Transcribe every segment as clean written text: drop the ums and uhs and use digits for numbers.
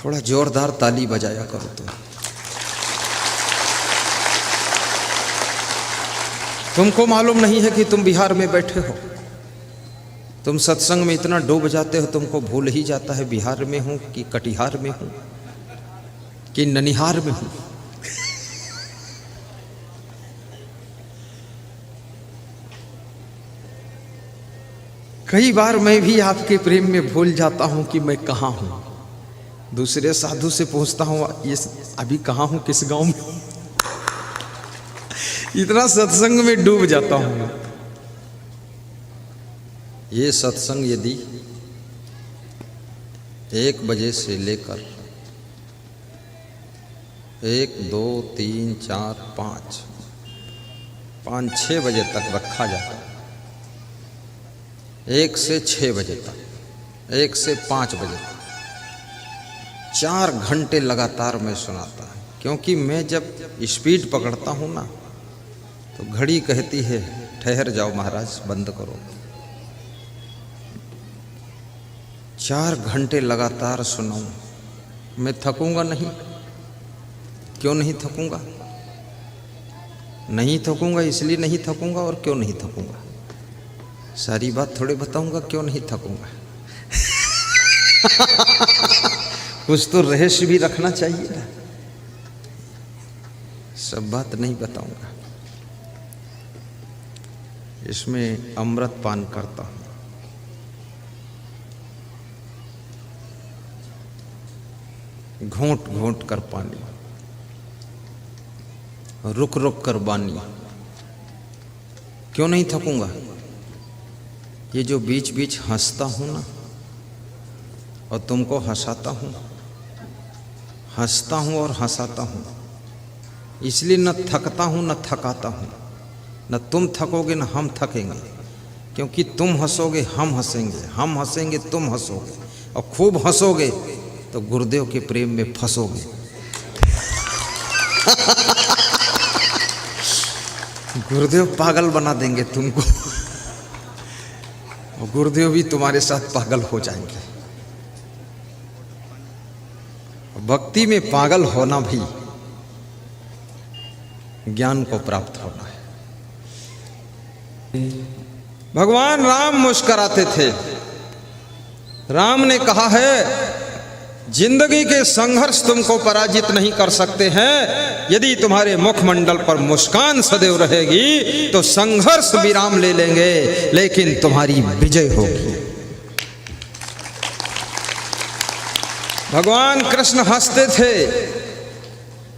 थोड़ा जोरदार ताली बजाया करो तुमको मालूम नहीं है कि तुम बिहार में बैठे हो। तुम सत्संग में इतना डूब जाते हो, तुमको भूल ही जाता है बिहार में हूं कि कटिहार में हूं कि ननिहार में हूं। कई बार मैं भी आपके प्रेम में भूल जाता हूं कि मैं कहां हूं। दूसरे साधु से पूछता हूं ये अभी कहां हूं, किस गांव में हूं। इतना सत्संग में डूब जाता हूं। ये सत्संग यदि 1 बजे से लेकर 1, 2, 3, 4, 5, 6 बजे तक रखा जाता है, 1 से 6 बजे तक, 1 से 5 बजे तक 4 घंटे लगातार मैं सुनाता है। क्योंकि मैं जब स्पीड पकड़ता हूँ ना तो घड़ी कहती है ठहर जाओ महाराज, बंद करो। 4 घंटे लगातार सुनाऊं, मैं थकूंगा नहीं। क्यों नहीं थकूंगा? नहीं थकूंगा इसलिए नहीं थकूंगा। और क्यों नहीं थकूंगा सारी बात थोड़े बताऊंगा क्यों नहीं थकूंगा। कुछ तो रहस्य भी रखना चाहिए ना, सब बात नहीं बताऊंगा। इसमें अमृत पान करता हूं, घोंट घोंट कर पानी, रुक रुक कर बानी। क्यों नहीं थकूंगा? ये जो बीच बीच हंसता हूं ना और तुमको हंसाता हूं, हंसता हूं और हंसाता हूं, इसलिए न थकता हूं न थकाता हूं। न तुम थकोगे न हम थकेंगे, क्योंकि तुम हंसोगे हम हंसेंगे, हम हंसेंगे तुम हंसोगे, और खूब हंसोगे तो गुरुदेव के प्रेम में फंसोगे। गुरुदेव पागल बना देंगे तुमको और गुरुदेव भी तुम्हारे साथ पागल हो जाएंगे। भक्ति में पागल होना भी ज्ञान को प्राप्त होना है। भगवान राम मुस्कुराते थे। राम ने कहा है जिंदगी के संघर्ष तुमको पराजित नहीं कर सकते हैं। यदि तुम्हारे मुखमंडल पर मुस्कान सदैव रहेगी तो संघर्ष विराम ले लेंगे, लेकिन तुम्हारी विजय होगी। भगवान कृष्ण हंसते थे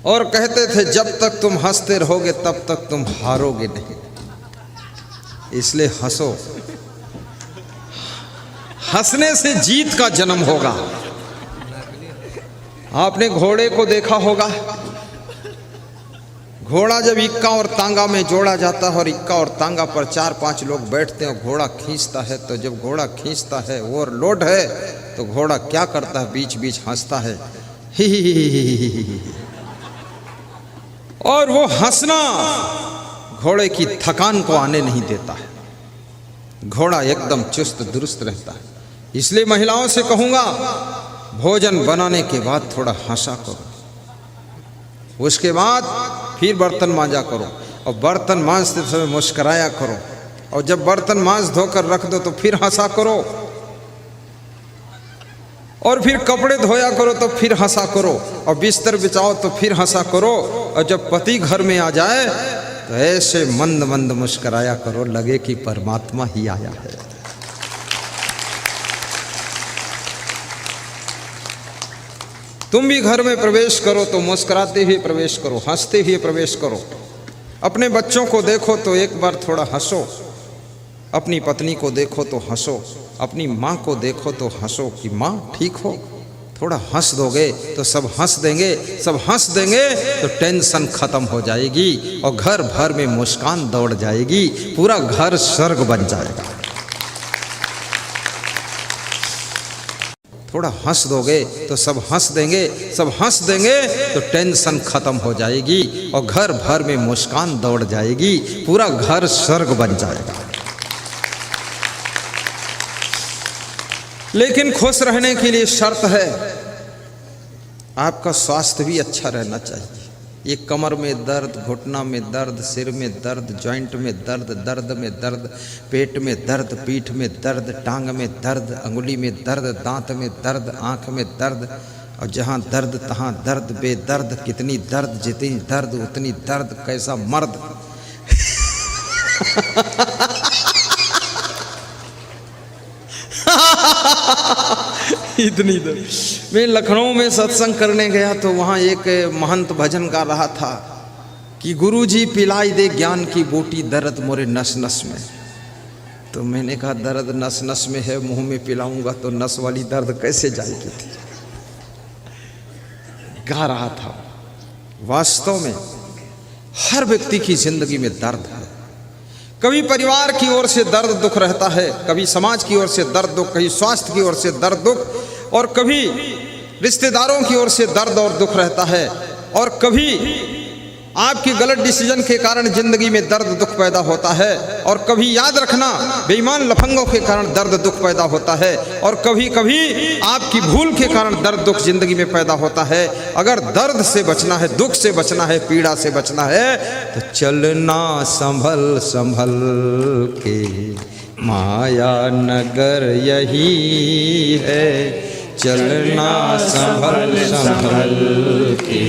और कहते थे जब तक तुम हंसते रहोगे तब तक तुम हारोगे नहीं, इसलिए हंसो। हंसने से जीत का जन्म होगा। आपने घोड़े को देखा होगा, घोड़ा जब इक्का और तांगा में जोड़ा जाता है और इक्का और तांगा पर 4-5 लोग बैठते हैं, घोड़ा खींचता है, तो जब घोड़ा खींचता है ओवरलोड है तो घोड़ा क्या करता है, बीच बीच हंसता है, ही ही ही ही ही। और वो हंसना घोड़े की थकान को आने नहीं देता है। घोड़ा एकदम चुस्त दुरुस्त रहता है। इसलिए महिलाओं से कहूंगा भोजन बनाने के बाद थोड़ा हंसा करो, उसके बाद फिर बर्तन मांजा करो, और बर्तन मांजते समय मुस्कुराया करो, और जब बर्तन मांज धोकर रख दो तो फिर हंसा करो, और फिर कपड़े धोया करो तो फिर हंसा करो, और बिस्तर बिछाओ तो फिर हंसा करो, और जब पति घर में आ जाए तो ऐसे मंद मंद मुस्कुराया करो, लगे कि परमात्मा ही आया है। तुम भी घर में प्रवेश करो तो मुस्कुराते हुए प्रवेश करो, हंसते हुए प्रवेश करो। अपने बच्चों को देखो तो एक बार थोड़ा हंसो, अपनी पत्नी को देखो तो हंसो, अपनी माँ को देखो तो हंसो कि माँ ठीक हो। थोड़ा हंस दोगे तो सब हंस देंगे, सब हंस देंगे तो टेंशन खत्म हो जाएगी और घर भर में मुस्कान दौड़ जाएगी, पूरा घर स्वर्ग बन जाएगा। थोड़ा हंस दोगे तो सब हंस देंगे, सब हंस देंगे तो टेंशन खत्म हो जाएगी और घर भर में मुस्कान दौड़ जाएगी, पूरा घर स्वर्ग बन जाएगा। लेकिन खुश रहने के लिए शर्त है, आपका स्वास्थ्य भी अच्छा रहना चाहिए। ये कमर में दर्द, घुटना में दर्द, सिर में दर्द, जॉइंट में दर्द, दर्द में दर्द, पेट में दर्द, पीठ में दर्द, टांग में दर्द, अंगुली में दर्द, दांत में दर्द, आँख में दर्द, और जहाँ दर्द तहाँ दर्द, बेदर्द कितनी दर्द, जितनी दर्द उतनी दर्द, कैसा मर्द। इतनी दर्द। मैं लखनऊ में सत्संग करने गया तो वहाँ एक महंत भजन गा रहा था कि गुरुजी पिलाई दे ज्ञान की बूटी, दर्द मोरे नस नस में। तो मैंने कहा दर्द नस नस में है, मुंह में पिलाऊंगा तो नस वाली दर्द कैसे जाएगी थी। गा रहा था। वास्तव में हर व्यक्ति की जिंदगी में दर्द है। कभी परिवार की ओर से दर्द दुख रहता है, कभी समाज की ओर से दर्द दुख, कभी स्वास्थ्य की ओर से दर्द दुख, और कभी रिश्तेदारों की ओर से दर्द और दुख रहता है, और कभी आपकी गलत डिसीजन के कारण जिंदगी में दर्द दुख पैदा होता है, और कभी याद रखना बेईमान लफंगों के कारण दर्द दुख पैदा होता है, और कभी कभी आपकी भूल के कारण दर्द दुख जिंदगी में पैदा होता है। अगर दर्द से बचना है, दुख से बचना है, पीड़ा से बचना है, तो चलना संभल संभल के, माया नगर यही है। चलना संभल संभल के,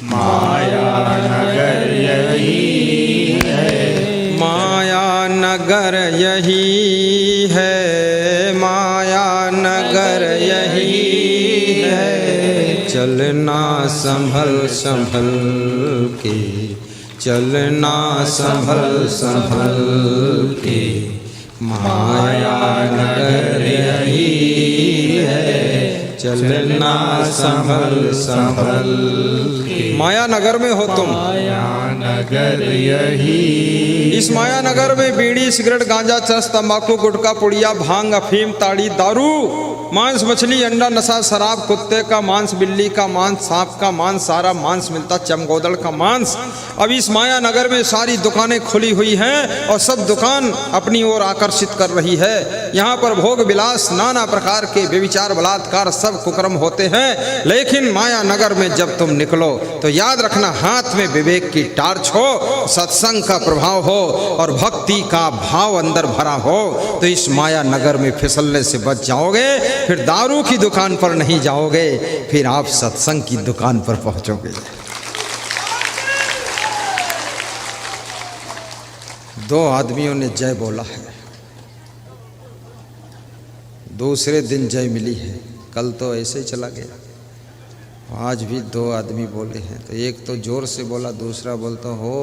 माया नगर यही है। माया नगर यही है, माया नगर यही है। चलना संभल संभल के, चलना संभल संभल के, माया नगर यही है। चलना संभल संभल के। माया नगर में हो तुम, माया नगर यही। इस माया नगर में बीड़ी, सिगरेट, गांजा, चरस, तंबाकू, गुटखा, पुड़िया, भांग, अफीम, ताड़ी, दारू, मांस, मछली, अंडा, नशा, शराब, कुत्ते का मांस, बिल्ली का मांस, सांप का मांस, सारा मांस मिलता, चमगोदड़ का मांस। अब इस माया नगर में सारी दुकानें खुली हुई हैं और सब दुकान अपनी ओर आकर्षित कर रही है। यहाँ पर भोग विलास, नाना प्रकार के व्यभिचार, बलात्कार, सब कुकर्म होते हैं। लेकिन माया नगर में जब तुम निकलो तो याद रखना, हाथ में विवेक की टार्च हो, सत्संग का प्रभाव हो और भक्ति का भाव अंदर भरा हो, तो इस माया नगर में फिसलने से बच जाओगे। फिर दारू की दुकान पर नहीं जाओगे, फिर आप सत्संग की दुकान पर पहुंचोगे। दो आदमियों ने जय बोला है, दूसरे दिन जय मिली है। कल तो ऐसे ही चला गया, आज भी दो आदमी बोले हैं, तो एक तो जोर से बोला, दूसरा बोलता हो।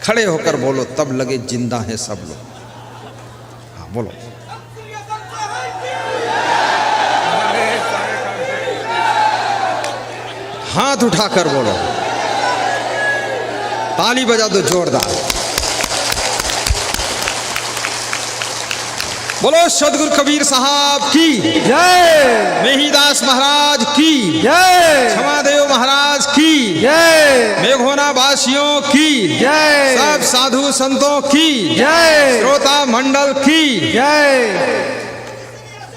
खड़े होकर बोलो, तब लगे जिंदा हैं सब लोग। हाँ बोलो। हाथ उठाकर बोलो, ताली बजा दो जोरदार। बोलो सदगुरु कबीर साहब की जय, मेहीदास महाराज की जय, क्षमादेव महाराज की जय, मेघोना वासियों की जय, सब साधु संतों की जय, श्रोता मंडल की जय।